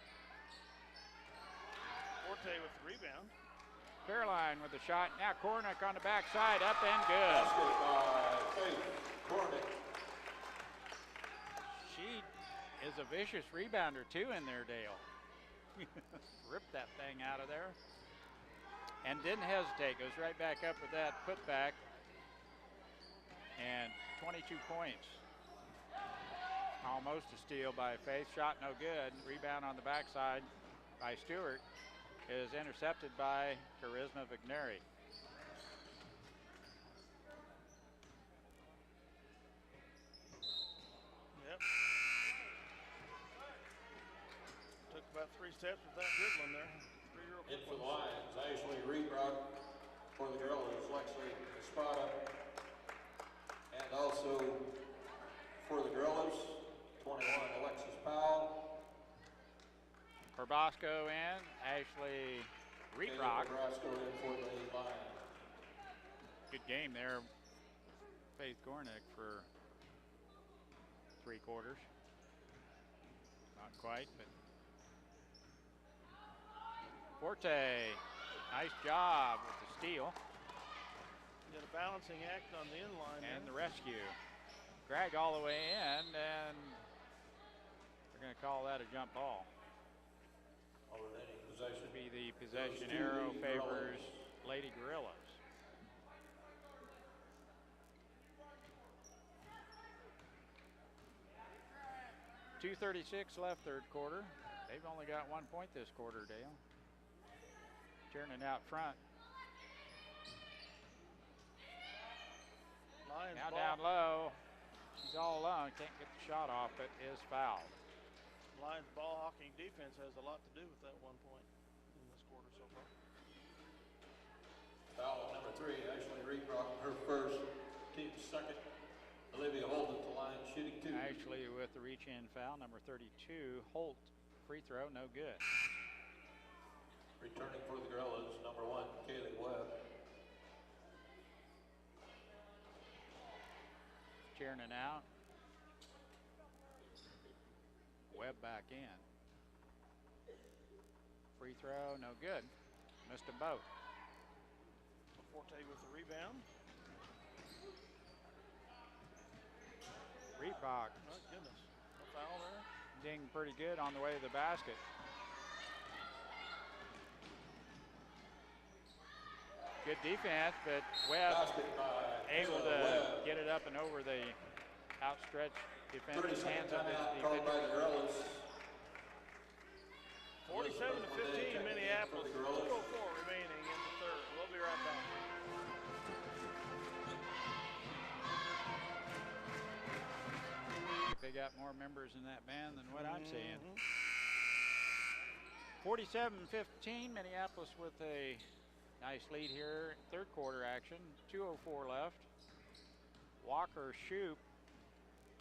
Speaker 1: Forte with the rebound.
Speaker 2: Caroline with the shot. Now Kornick on the backside, up and good.
Speaker 3: Basket by Faith Kornick.
Speaker 2: She is a vicious rebounder too in there, Dale. Ripped that thing out of there. And didn't hesitate, goes right back up with that putback. And 22 points. Almost a steal by Faith, shot no good. Rebound on the backside by Stewart is intercepted by Charisma Vigneri.
Speaker 1: Yep. Took about 3 steps with that dribbling there.
Speaker 3: In for the Lions, Ashley Reebrock. For the girls, Lexley Espada. And also for the girls, 21, Alexis Powell.
Speaker 2: For Bosco in, Ashley Reebrock.
Speaker 3: Nebraska in for the Lions.
Speaker 2: Good game there. Faith Kornick for 3 quarters. Not quite, but Forte, nice job with the steal.
Speaker 1: Did a balancing act on the inline.
Speaker 2: And the rescue. Greg all the way in, and they're going to call that a jump ball.
Speaker 3: Alternating possession.
Speaker 2: Should be the possession arrow favors Lady Gorillas. .236 left third quarter. They've only got 1 point this quarter, Dale. Turning out front.
Speaker 1: Lions
Speaker 2: Now
Speaker 1: ball.
Speaker 2: down low. She's all alone. Can't get the shot off, but is fouled.
Speaker 1: Lions ball hawking defense has a lot to do with that 1 point in this quarter so far.
Speaker 3: Foul number 3, Ashley Reebrock, her first, team's second. Olivia Holden to line, shooting 2.
Speaker 2: Actually, with the reach-in foul, number 32, Holt, free throw, no good.
Speaker 3: Returning for the Gorillas, number 1, Kaylee Webb.
Speaker 2: Tiernan out. Webb back in. Free throw, no good. Missed them both.
Speaker 1: Forte with the rebound.
Speaker 2: Reebok
Speaker 1: Oh, goodness. A foul there.
Speaker 2: dinged pretty good on the way to the basket. Good defense, but Webb
Speaker 3: Basket by
Speaker 2: able to
Speaker 3: Webb.
Speaker 2: get it up and over the outstretched defender's
Speaker 3: 30-second
Speaker 2: hands under
Speaker 3: timeout
Speaker 2: the
Speaker 3: called by the
Speaker 2: defender.
Speaker 3: Gorillas.
Speaker 1: 47-15 Minneapolis. 2:04 remaining in the third. We'll be right back.
Speaker 2: They got more members in that band than what I'm seeing. 47-15, Minneapolis with a nice lead here. Third quarter action, 2:04 left. Walker, Shoup,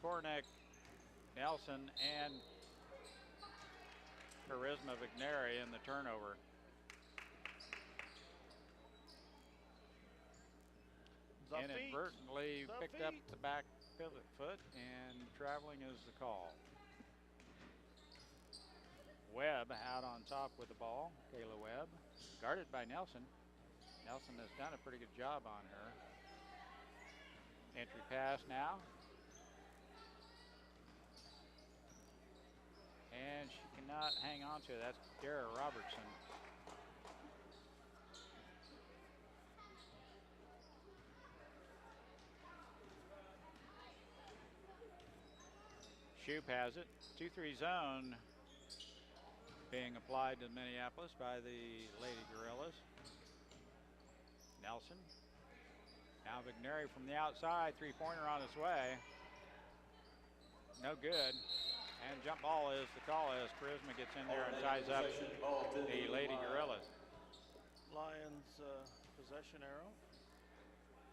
Speaker 2: Kornick, Nelson, and Charisma Vigneri in the turnover. Inadvertently picked up the back pivot foot, and traveling is the call. Webb out on top with the ball. Kayla Webb, guarded by Nelson. Nelson has done a pretty good job on her. Entry pass now. not hang on to it. That's Dara Robertson. Shoup has it. 2-3 zone being applied to Minneapolis by the Lady Gorillas. Nelson. Now Vigneri from the outside, three-pointer on his way. No good. And jump ball is the call as Charisma gets in there and ties up the Lady Gorillas.
Speaker 1: Lions possession arrow.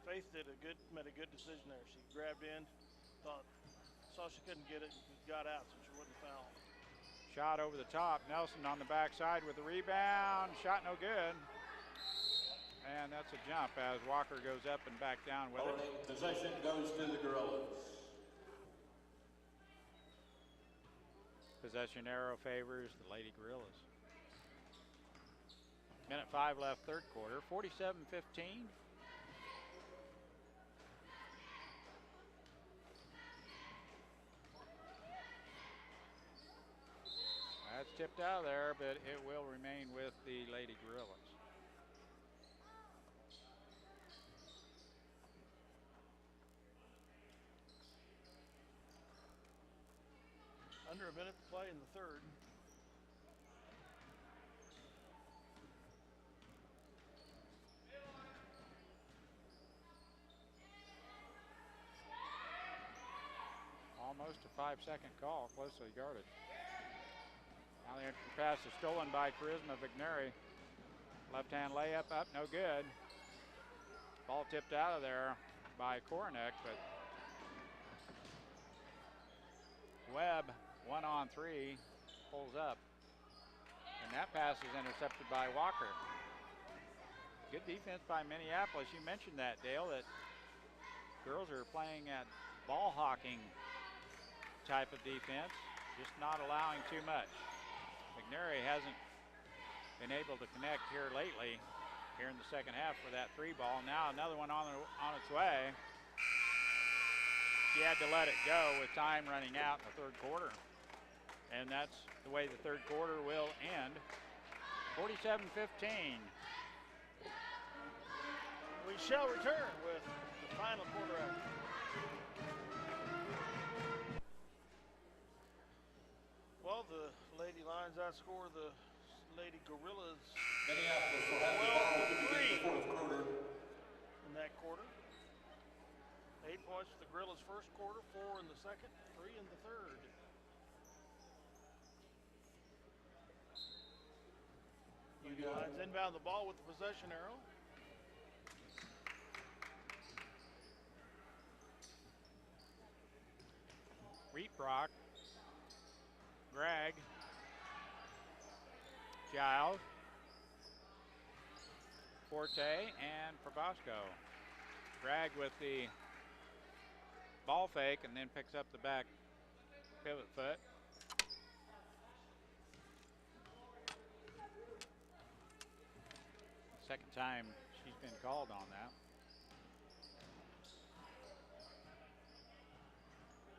Speaker 1: Faith made a good decision there. She grabbed in, saw she couldn't get it, got out so she wouldn't foul.
Speaker 2: Shot over the top. Nelson on the backside with the rebound. Shot no good. And that's a jump as Walker goes up and back down with it.
Speaker 3: Possession goes to the Gorillas.
Speaker 2: Possession arrow favors the Lady Gorillas. Minute 5 left, third quarter. 47-15. That's tipped out of there, but it will remain with the Lady Gorillas.
Speaker 1: Under a minute to play in the third.
Speaker 2: Almost a 5-second call, closely guarded. Now the entry pass is stolen by Charisma Vigneri. Left-hand layup up, no good. Ball tipped out of there by Koronek, but Webb, 1-on-3, pulls up. And that pass is intercepted by Walker. Good defense by Minneapolis. You mentioned that, Dale, that girls are playing at ball hawking type of defense, just not allowing too much. McNary hasn't been able to connect here lately, here in the second half for that three ball. Now another one on its way. She had to let it go with time running out in the third quarter. And that's the way the third quarter will end. 47-15.
Speaker 1: We shall return with the final quarter after. Well, the Lady Lions outscore the Lady Gorillas
Speaker 3: Minneapolis will have the ball to begin the fourth quarter.
Speaker 1: In that quarter. 8 points for the Gorillas first quarter, 4 in the second, 3 in the third. Lady Lions inbound the ball with the possession arrow.
Speaker 2: Wheatbrock, Gregg, Giles, Forte, and Probosco. Gregg with the ball fake and then picks up the back pivot foot. Second time she's been called on that.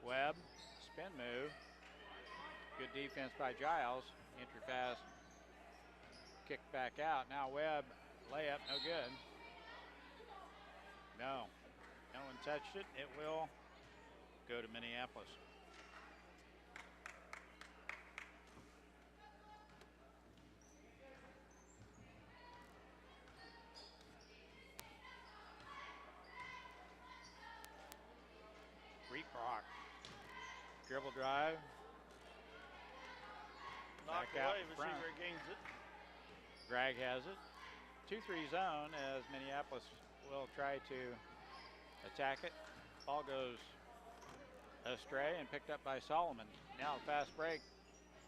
Speaker 2: Webb, spin move. Good defense by Giles. Entry pass, kicked back out. Now Webb, layup, no good. No one touched it. It will go to Minneapolis. Wheatbrock, dribble drive.
Speaker 1: Knocked
Speaker 2: Back out
Speaker 1: away,
Speaker 2: front.
Speaker 1: receiver gains it.
Speaker 2: Gregg has it. 2-3 zone as Minneapolis will try to attack it. Ball goes astray and picked up by Solomon. Now a fast break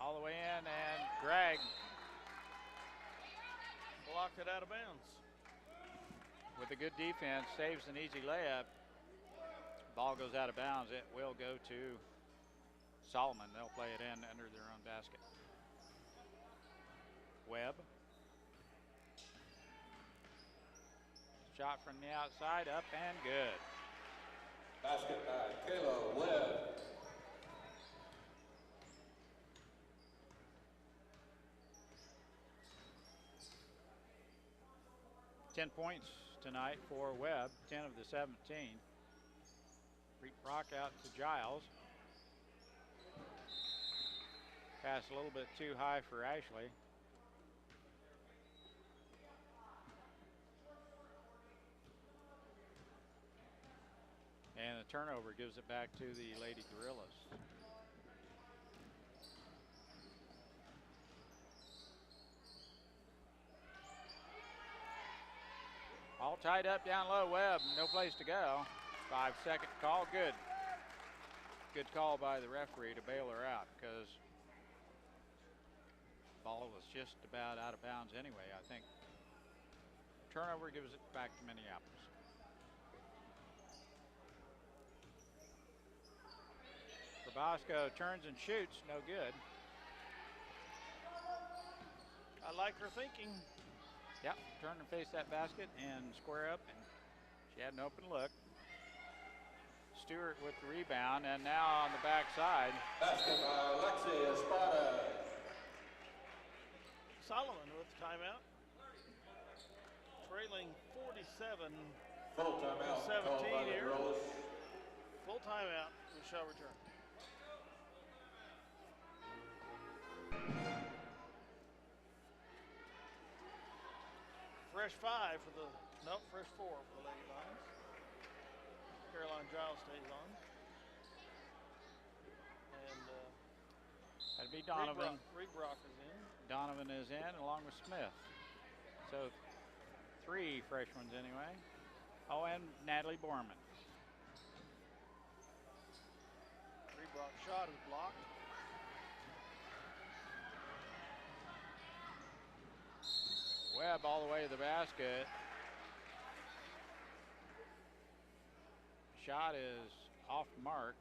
Speaker 2: all the way in, and Gregg
Speaker 1: Blocked it out of bounds.
Speaker 2: with a good defense saves an easy layup. Ball goes out of bounds. It will go to Solomon. They'll play it in under their own basket. Webb. Shot from the outside, up and good.
Speaker 3: Basket by Kayla Webb.
Speaker 2: 10 points tonight for Webb, 10 of the 17. Rock out to Giles. Pass a little bit too high for Ashley. And the turnover gives it back to the Lady Gorillas. All tied up down low. Webb, no place to go. 5-second call, good. Good call by the referee to bail her out because the ball was just about out of bounds anyway, I think. Turnover gives it back to Minneapolis. Bosco turns and shoots, no good.
Speaker 1: I like her thinking.
Speaker 2: Yep, turn and face that basket and square up, and she had an open look. Stewart with the rebound, and now on the backside.
Speaker 3: Basket by Alexia Espada.
Speaker 1: Solomon with the timeout. Trailing 47.
Speaker 3: Full timeout.
Speaker 1: 17 here. Full timeout. We shall return. Fresh 5 for the, nope, fresh 4 for the Lady Lions. Caroline Giles stays on. And
Speaker 2: that'd be Donovan.
Speaker 1: Reed Brock is in.
Speaker 2: Donovan is in along with Smith. So 3 freshmen anyway. Oh, and Natalie Borman.
Speaker 1: Reed Brock's shot is blocked.
Speaker 2: Webb all the way to the basket. Shot is off the mark.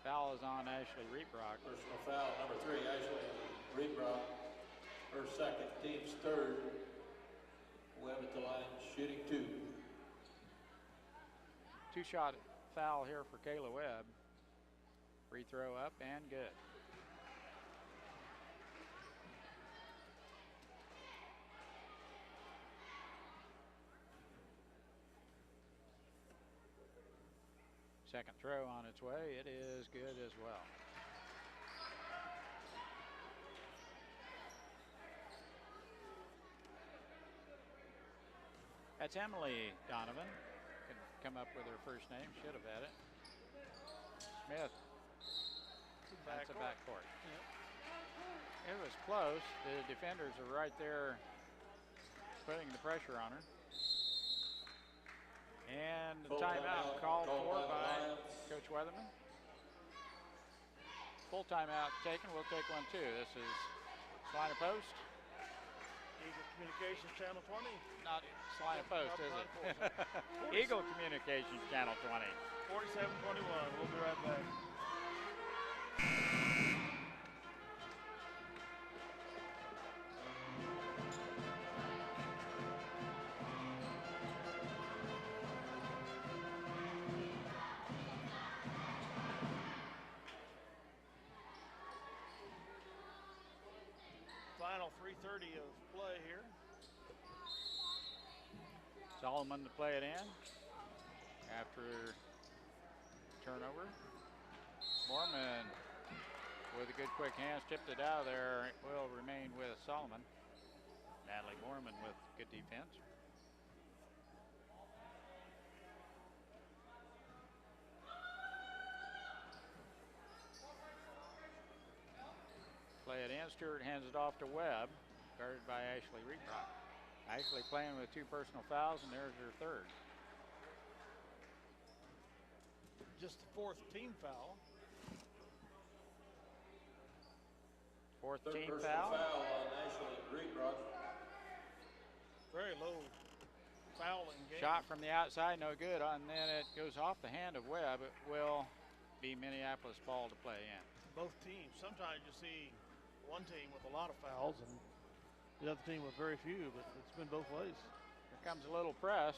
Speaker 2: Foul is on Ashley Reedbrock.
Speaker 3: Personal foul number 3, Ashley Reedbrock. Her second, team's third. Webb at the line, shooting 2.
Speaker 2: 2-shot foul here for Kayla Webb. Free throw up and good. Second throw on its way. It is good as well. That's Emily Donovan. Couldn't come up with her first name. Should have had it. Smith. That's a backcourt. Yep. It was close. The defenders are right there putting the pressure on her. And the timeout called for by Coach Weatherman. Full timeout taken. We'll take one too. This is Salina Post.
Speaker 1: Eagle Communications Channel 20.
Speaker 2: Not Salina Post, is it? Eagle Communications Channel 20.
Speaker 1: 47-21. We'll be right back. Final 3:30 of play here.
Speaker 2: Solomon to play it in after turnover. Mormon with a good quick hands, tipped it out of there. It will remain with Solomon. Natalie Mormon with good defense. Play it in. Stewart hands it off to Webb, guarded by Ashley Reedbrock. Ashley playing with 2 personal fouls, and there's her third.
Speaker 1: Just the 4th team foul.
Speaker 2: 4th
Speaker 3: Third
Speaker 2: team
Speaker 3: personal
Speaker 2: foul.
Speaker 3: foul on Ashley Reedbrock.
Speaker 1: Very low fouling game.
Speaker 2: Shot from the outside, no good, and then it goes off the hand of Webb. It will be Minneapolis ball to play in.
Speaker 1: Both teams. Sometimes you see one team with a lot of fouls and the other team with very few, but it's been both ways.
Speaker 2: Here comes a little press.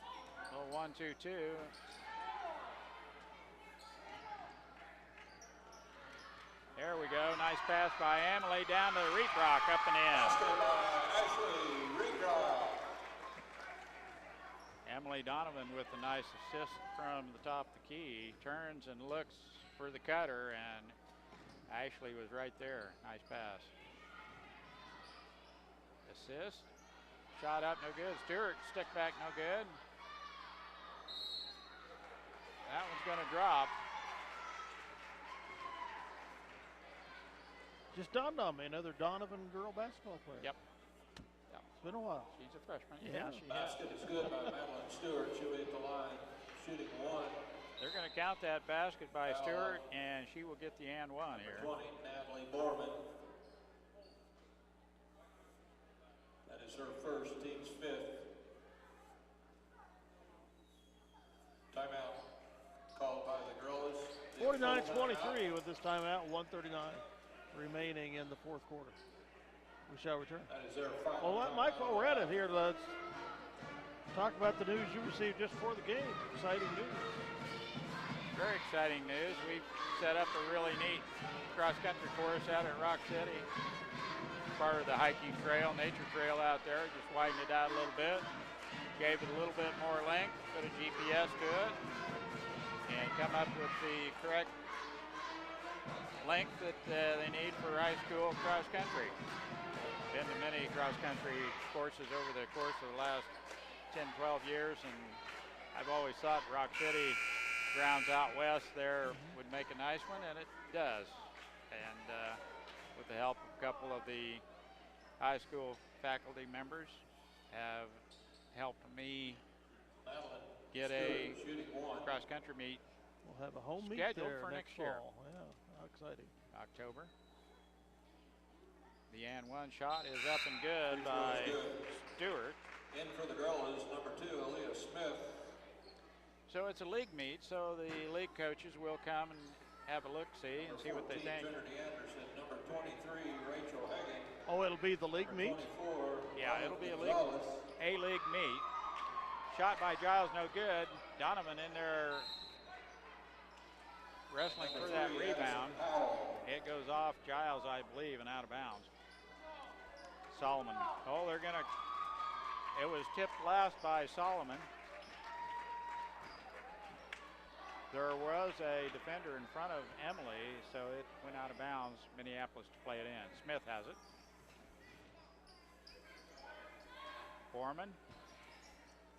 Speaker 2: A little 1-2-2. There we go. Nice pass by Emily down to Reetrock, up and in.
Speaker 3: Basket by Ashley Reedrock.
Speaker 2: Emily Donovan with a nice assist from the top of the key. Turns and looks for the cutter, and Ashley was right there. Nice pass. Assist. Shot up, no good. Stewart, stick back, no good. That one's going to drop.
Speaker 1: Just dawned on me, another Donovan girl basketball player.
Speaker 2: Yep.
Speaker 1: It's been a while.
Speaker 2: She's a freshman.
Speaker 1: Yeah.
Speaker 2: She has.
Speaker 3: Basket is good by Madeline Stewart. She'll be at the line shooting one.
Speaker 2: They're going to count that basket by Stewart, and she will get the and one here.
Speaker 3: 20, Natalie Borman. That is her first, team's fifth. Timeout called by the girls.
Speaker 1: 49-23 with this timeout, 1:39 remaining in the fourth quarter. We shall return.
Speaker 3: That is their final.
Speaker 1: Well, Mike, while we're at it here, let's talk about the news you received just before the game. Exciting news.
Speaker 2: Very exciting news. We've set up a really neat cross-country course out at Rock City. Part of the hiking trail, nature trail out there. Just widened it out a little bit. Gave it a little bit more length, put a GPS to it, and come up with the correct length that they need for high school cross-country. Been to many cross-country courses over the course of the last 10, 12 years, and I've always thought Rock City grounds out west there would make a nice one, and it does. And with the help of a couple of the high school faculty members have helped me get a cross-country meet
Speaker 1: We'll have a home meet
Speaker 2: scheduled
Speaker 1: there
Speaker 2: for next year.
Speaker 1: fall. Yeah, how exciting.
Speaker 2: October. The and one shot is up and good by Stewart.
Speaker 3: In for the girl is number 2, Aaliyah Smith.
Speaker 2: So it's a league meet, so the league coaches will come and have a look-see and see what they think.
Speaker 3: Trinity Anderson, number 23, Rachel Hagan.
Speaker 1: Oh, it'll be the league meet?
Speaker 3: 24,
Speaker 2: Yeah, it'll be a
Speaker 3: Gonzalez.
Speaker 2: league meet. Shot by Giles, no good. Donovan in there wrestling for that rebound. It goes off Giles, I believe, and out of bounds. Solomon. Oh, they're going to. It was tipped last by Solomon. There was a defender in front of Emily, so it went out of bounds. Minneapolis to play it in. Smith has it. Foreman.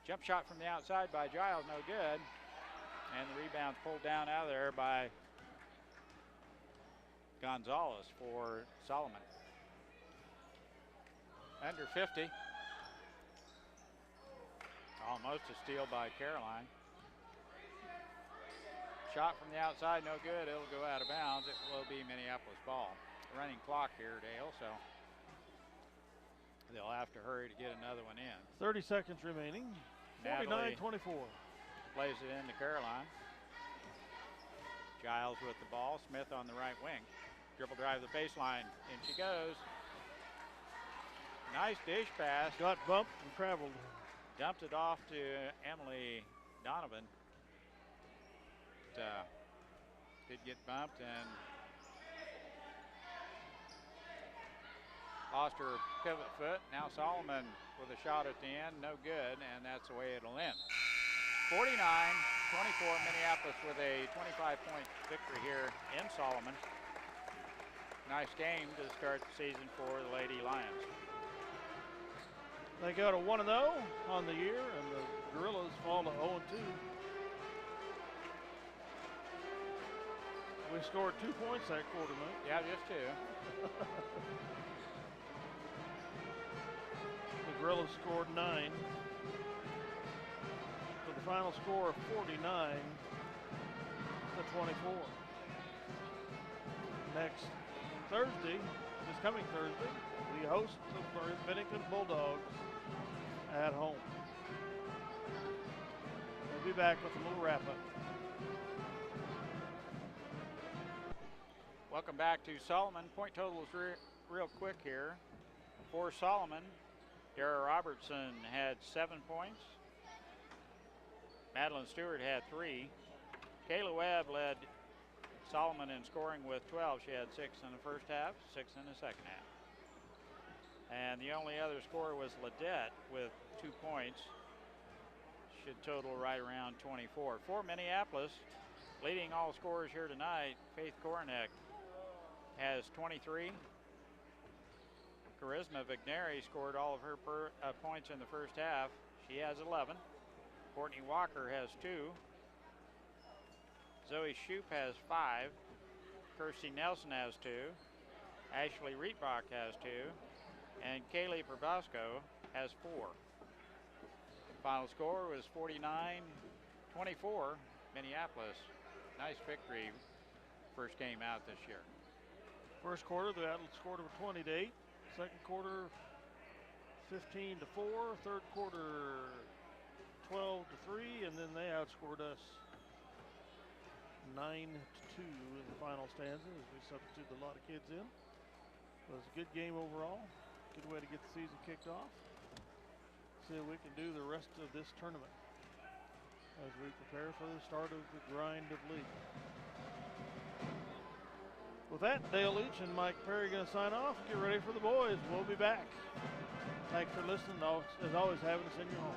Speaker 2: Jump shot from the outside by Giles, no good. And the rebound pulled down out of there by Gonzalez for Solomon. Under 50. Almost a steal by Caroline. Shot from the outside, no good. It'll go out of bounds. It will be Minneapolis ball. Running clock here, Dale, so they'll have to hurry to get another one in.
Speaker 1: 30 seconds remaining. 49-24.
Speaker 2: Plays it into Caroline. Giles with the ball. Smith on the right wing. Dribble drive the baseline. In she goes. Nice dish pass.
Speaker 1: Got bumped and traveled.
Speaker 2: Dumped it off to Emily Donovan. Did get bumped and lost her pivot foot. Now Solomon with a shot at the end, no good, and that's the way it'll end. 49-24, Minneapolis with a 25-point victory here in Solomon. Nice game to start the season for the Lady Lions.
Speaker 1: They go to 1-0 on the year, and the Gorillas fall to 0-2. We scored 2 points that quarter, mate.
Speaker 2: Yeah, just 2.
Speaker 1: The Gorillas scored 9. For the final score of 49-24. Next Thursday, this coming Thursday, the hosts of the Bennington Bulldogs at home. We'll be back with a little wrap-up.
Speaker 2: Welcome back to Solomon. Point totals real quick here. For Solomon, Dara Robertson had 7 points. Madeline Stewart had 3. Kayla Webb led Solomon in scoring with 12. She had 6 in the first half, 6 in the second half. And the only other scorer was Ledette with 2 points. Should total right around 24. For Minneapolis, leading all scorers here tonight, Faith Koronek has 23. Charisma Vigneri scored all of her points in the first half. She has 11. Courtney Walker has 2. Zoe Shoup has 5. Kirsty Nelson has 2. Ashley Rietbach has 2. And Kaylee Probasco has 4. Final score was 49-24, Minneapolis. Nice victory, first game out this year.
Speaker 1: First quarter, the Atlas scored over 20-8. Second quarter, 15-4. Third quarter, 12-3, and then they outscored us 9-2 in the final stanza as we substituted a lot of kids in. It was a good game overall. Good way to get the season kicked off. See what we can do the rest of this tournament as we prepare for the start of the grind of league. With that, Dale Leach and Mike Perry going to sign off. Get ready for the boys. We'll be back. Thanks for listening. As always, having us in your home.